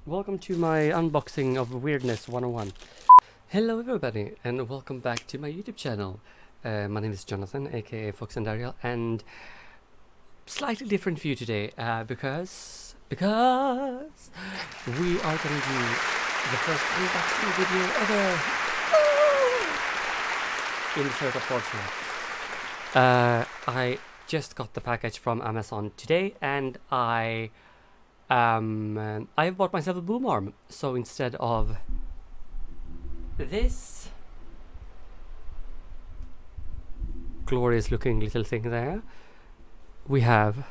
Welcome to my unboxing of Weirdness 101. Hello everybody and welcome back to my YouTube channel. My name is Jonathan, aka Fox and Daryl, and slightly different view today because we are going to do the first unboxing video ever. Insert applause here. I just got the package from Amazon today and I bought myself a boom arm, so instead of this glorious looking little thing there, we have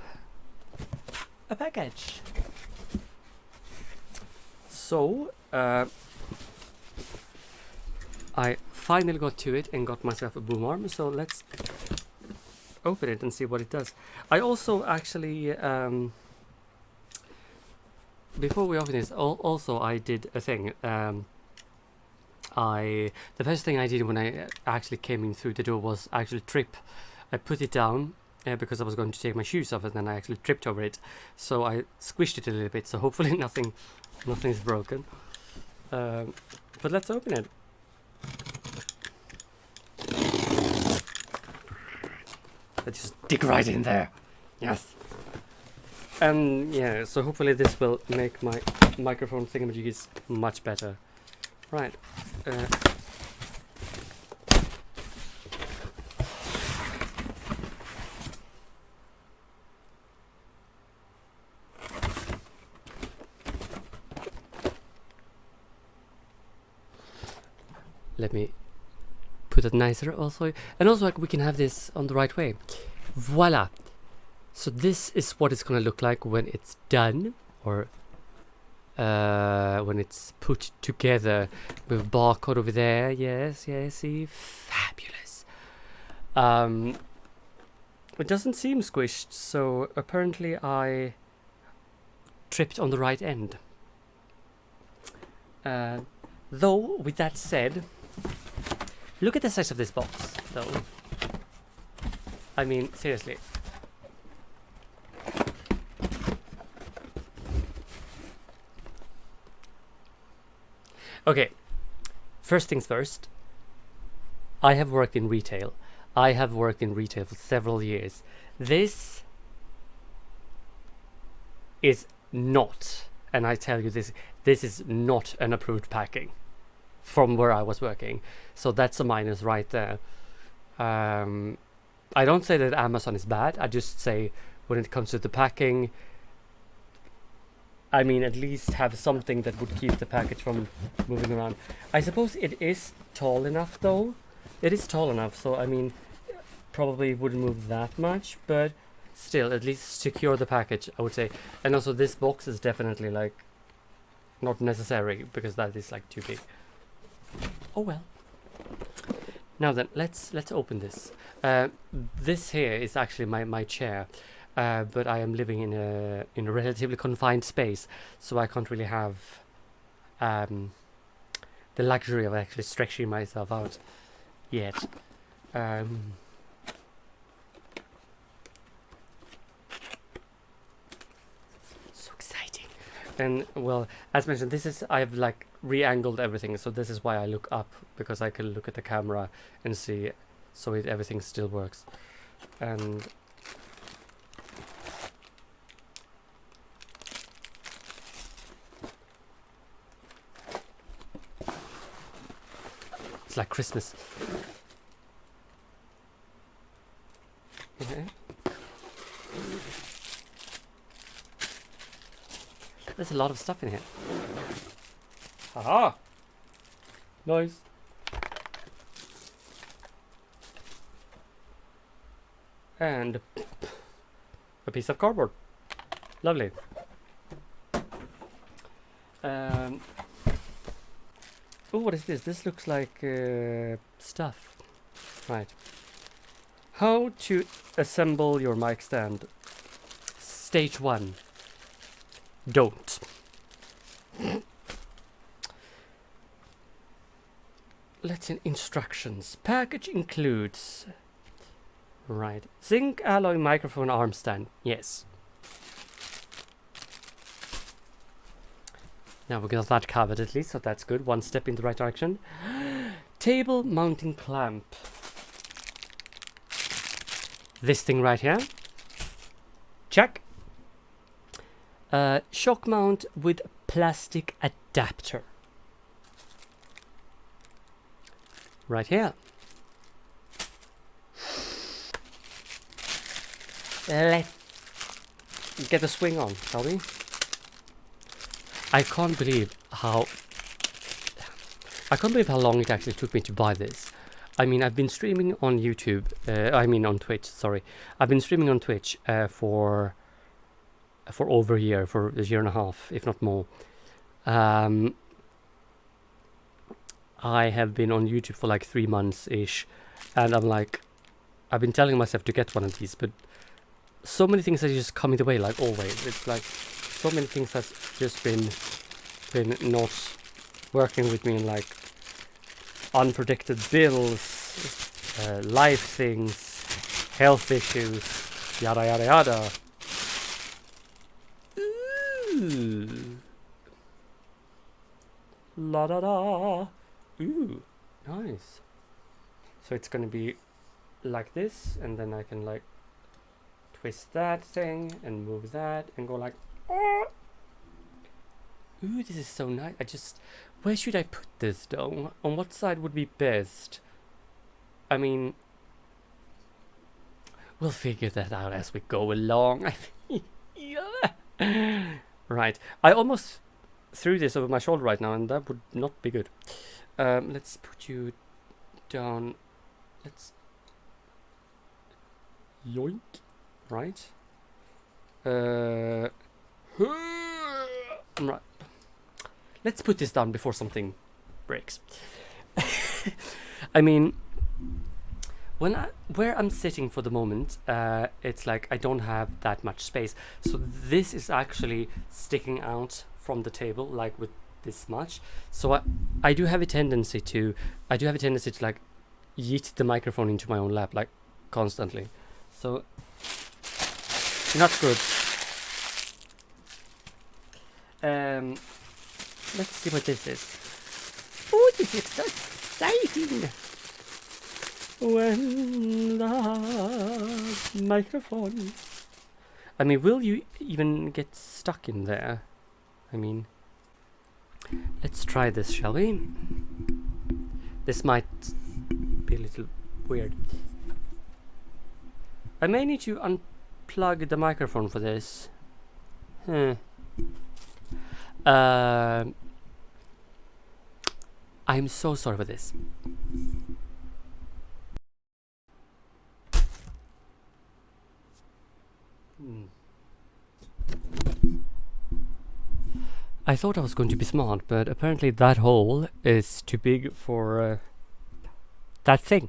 a package. So I finally got to it and got myself a boom arm, so let's open it and see what it does. I also actually before we open this, also I did a thing. The first thing I did when I actually came in through the door was actually trip. I put it down because I was going to take my shoes off, and then I actually tripped over it. So I squished it a little bit. So hopefully nothing's broken. But let's open it. Let's just dig right in there. Yes. And yeah, so hopefully this will make my microphone thingamajiggies much better. Right. Let me put it nicer also. And also like we can have this on the right way. Voila. So this is what it's gonna look like when it's done, or when it's put together with a barcode over there. Yes, see, fabulous. It doesn't seem squished, so apparently I tripped on the right end. Though, with that said, look at the size of this box, though. I mean, seriously. Okay, first things first, I have worked in retail. I have worked in retail for several years. This is not, and I tell you this is not an approved packing from where I was working. So that's a minus right there. I don't say that Amazon is bad. I just say when it comes to the packing, I mean, at least have something that would keep the package from moving around. I suppose it is tall enough, though. It is tall enough, so I mean, probably wouldn't move that much, but still, at least secure the package, I would say. And also, this box is definitely like not necessary because that is like too big. Oh well. Now then, let's open this. This here is actually my chair. But I am living in a relatively confined space, so I can't really have the luxury of actually stretching myself out yet. So exciting! And well, as mentioned, I've like re-angled everything, so this is why I look up, because I can look at the camera and see, so everything still works. And it's like Christmas. Okay. There's a lot of stuff in here. Aha! Nice. And a piece of cardboard. Lovely. Oh, what is this? This looks like stuff. Right. How to assemble your mic stand. Stage 1. Don't. Let's in instructions. Package includes. Right. Zinc alloy microphone arm stand. Yes. Now we got that covered at least, so that's good. One step in the right direction. Table mounting clamp. This thing right here. Check. Shock mount with plastic adapter. Right here. Let's get a swing on, shall we? I can't believe how long it actually took me to buy this. I mean, I've been streaming on YouTube. On Twitch. Sorry, I've been streaming on Twitch for over a year, for a year and a half, if not more. I have been on YouTube for like 3 months ish, and I've been telling myself to get one of these, but so many things are just coming the way, like always. It's like so many things has just been not working with me, in like unpredicted bills, life things, health issues, yada yada yada. Ooh. La da da. Ooh, nice. So it's gonna be like this, and then I can like twist that thing and move that and go like, oh. Ooh, this is so nice. Where should I put this though? On what side would be best? I mean, we'll figure that out as we go along. Right, I almost threw this over my shoulder right now, and that would not be good. Let's put you down. Let's yoink. Right. Right. Let's put this down before something breaks. I mean, where I'm sitting for the moment, it's like I don't have that much space. So this is actually sticking out from the table, like with this much. So I do have a tendency to like yeet the microphone into my own lap, like constantly. So not good. Let's see what this is. Oh, this is so exciting! When the microphone. I mean, will you even get stuck in there? I mean, let's try this, shall we? This might be a little weird. I may need to unplug the microphone for this. I'm so sorry for this. I thought I was going to be smart, but apparently that hole is too big for that thing.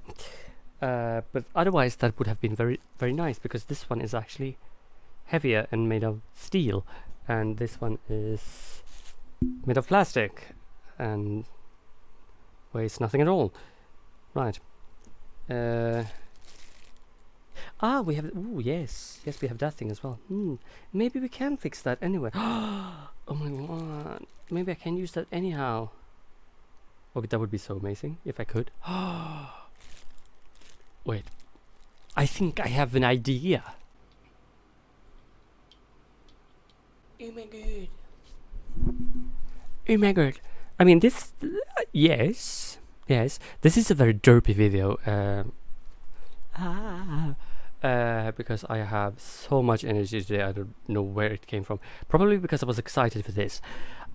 But otherwise that would have been very, very nice, because this one is actually heavier and made of steel, and this one is made of plastic and weighs nothing at all. Right. We have. Ooh, yes, we have that thing as well. Maybe we can fix that anyway. Oh my god! Maybe I can use that anyhow. Oh, but that would be so amazing if I could. Wait, I think I have an idea. Oh my god! Oh my god! I mean, this. Yes. This is a very derpy video. Because I have so much energy today, I don't know where it came from. Probably because I was excited for this.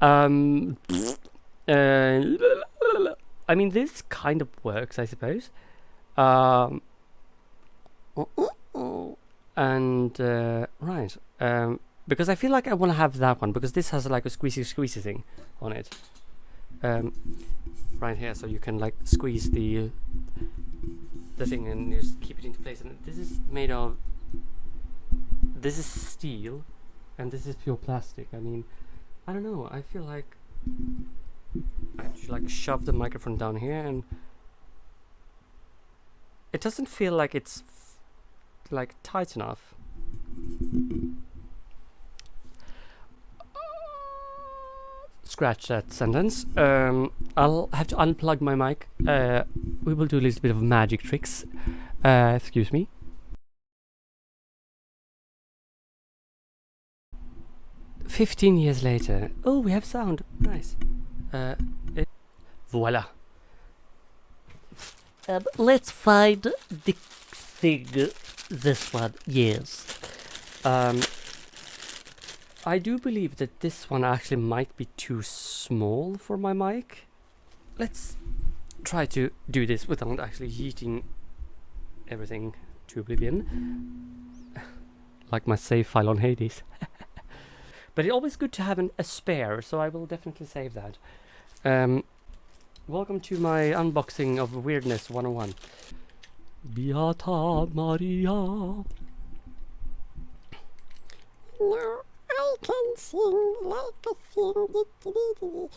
I mean, this kind of works, I suppose. Right. Because I feel like I want to have that one, because this has like a squeezy thing on it. Right here, so you can like squeeze the thing and just keep it into place. And this is made of, this is steel and this is pure plastic. I mean, I don't know, I feel like I should like shove the microphone down here, and it doesn't feel like it's like tight enough. scratch that sentence. I'll have to unplug my mic. We will do a little bit of magic tricks. Excuse me. "15 years later." Oh, we have sound. Nice. Voila. Let's find the thing. This one, yes. I do believe that this one actually might be too small for my mic. Let's try to do this without actually yeeting everything to oblivion. Like my save file on Hades. But it's always good to have a spare, so I will definitely save that. Welcome to my unboxing of Weirdness 101. Beata Maria. No, I can sing like a thing.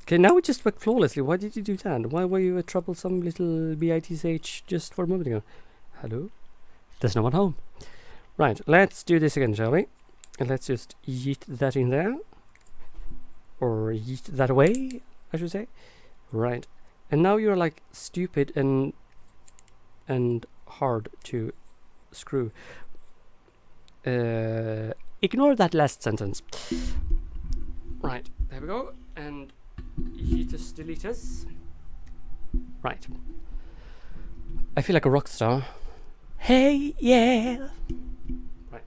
Okay, now it just worked flawlessly. Why did you do that? Why were you a troublesome little bitch just for a moment ago? Hello? There's no one home. Right, let's do this again, shall we? And let's just yeet that in there. Or yeet that away, I should say. Right. And now you're like stupid and hard to screw. Ignore that last sentence. Right, there we go. And yeetus deletus. Right. I feel like a rock star. Hey, yeah. Right.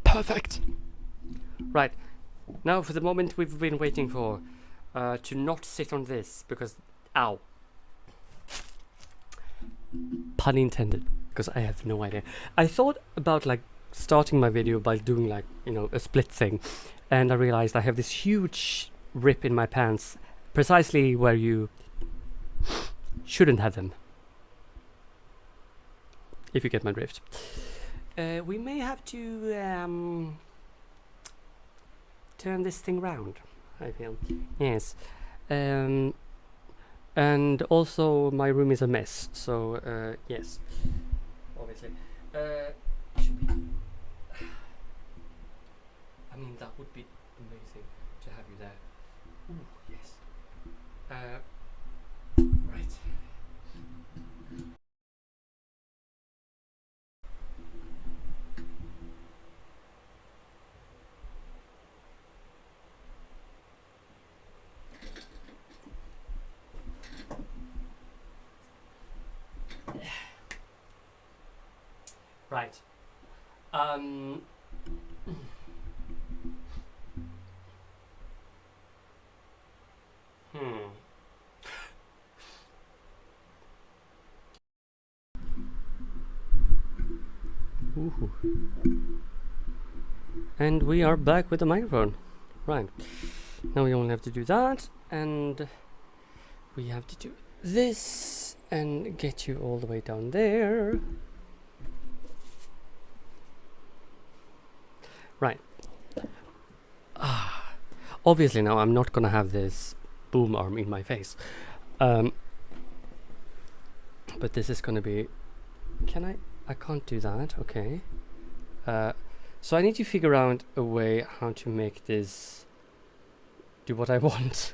Perfect. Right. Now for the moment we've been waiting for. To not sit on this because, ow. Pun intended, because I have no idea. I thought about like starting my video by doing like, you know, a split thing, and I realized I have this huge rip in my pants, precisely where you shouldn't have them. If you get my drift. We may have to turn this thing round, I feel. Yes. And also my room is a mess, so yes. Obviously. Should be. I mean, that would be amazing to have you there. Ooh, yes. Right. Right. Ooh. And we are back with the microphone. Right. Now we only have to do that, and we have to do this and get you all the way down there. Right. Obviously now I'm not gonna have this boom arm in my face. But this is gonna be... I can't do that, okay. So I need to figure out a way how to make this do what I want.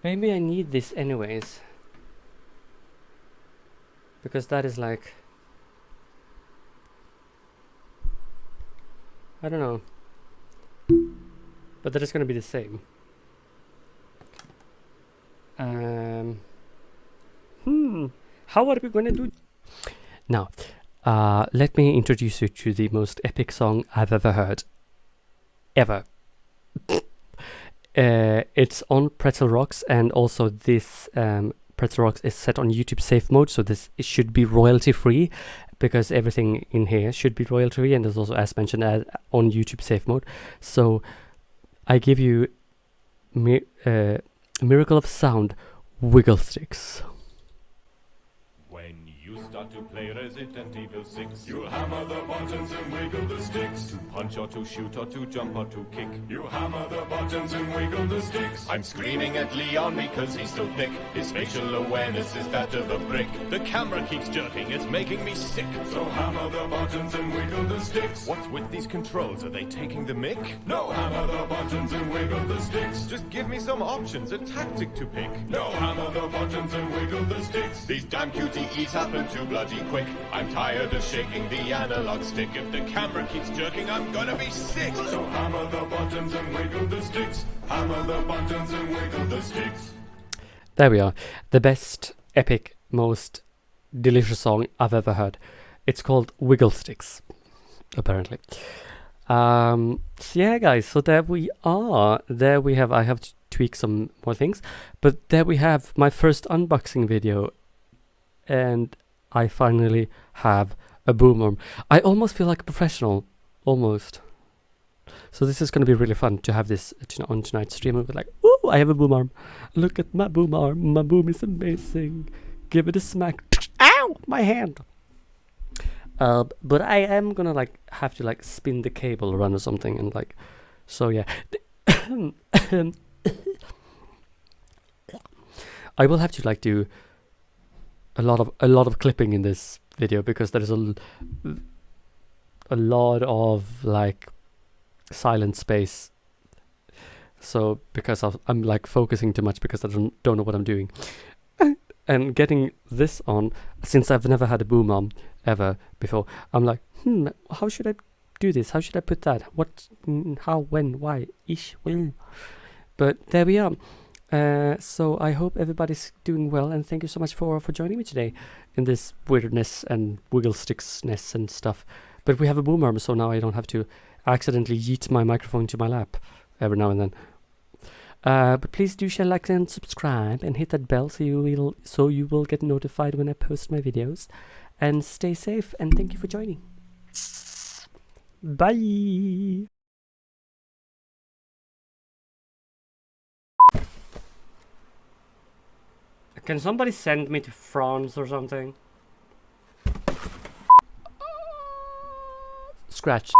Maybe I need this anyways. Because that is like... I don't know. But that is going to be the same. How are we going to do? Now, let me introduce you to the most epic song I've ever heard. Ever. It's on Pretzel Rocks, and also this Pretzel Rocks is set on YouTube safe mode, so this it should be royalty free, because everything in here should be royalty free, and there's also, as mentioned, on YouTube safe mode. So I give you Miracle of Sound Wiggle Sticks. When you start to play Resident Evil 6. You hammer the buttons and wiggle the sticks. To punch or to shoot or to jump or to kick. You hammer the buttons and wiggle the sticks. I'm screaming at Leon because he's so thick. His facial awareness is that of a brick. The camera keeps jerking, it's making me sick. So hammer the buttons and wiggle the sticks. What's with these controls? Are they taking the mick? No, hammer the buttons and wiggle the sticks. Just give me some options, a tactic to pick. No, hammer the buttons and wiggle the sticks. These damn QTEs happen too bloody quick. I'm tired of shaking the analog stick. If the camera keeps jerking, I'm gonna be sick. So hammer the buttons and wiggle the sticks. Hammer the buttons and wiggle the sticks. There we are. The best, epic, most delicious song I've ever heard. It's called Wiggle Sticks, apparently. So yeah, guys, so there we are. There we have, I have to tweak some more things, but there we have my first unboxing video, and I finally have a boom arm. I almost feel like a professional, almost. So this is going to be really fun to have this on tonight's stream. I'll be like, ooh, I have a boom arm. Look at my boom arm. My boom is amazing. Give it a smack. Ow, my hand. But I am gonna like have to like spin the cable around or something, and like, so yeah. I will have to like do a lot of clipping in this video because there is a lot of like silent space. So because I'm like focusing too much because I don't know what I'm doing. And getting this on, since I've never had a boom arm ever before, I'm like, how should I do this? How should I put that? What, how, when, why, ish, when? But there we are. So I hope everybody's doing well, and thank you so much for joining me today in this weirdness and wiggle sticksness and stuff. But we have a boom arm, so now I don't have to accidentally yeet my microphone to my lap every now and then. But please do share, like, and subscribe, and hit that bell so you will get notified when I post my videos. And stay safe, and thank you for joining. Bye. Can somebody send me to France or something? Scratch.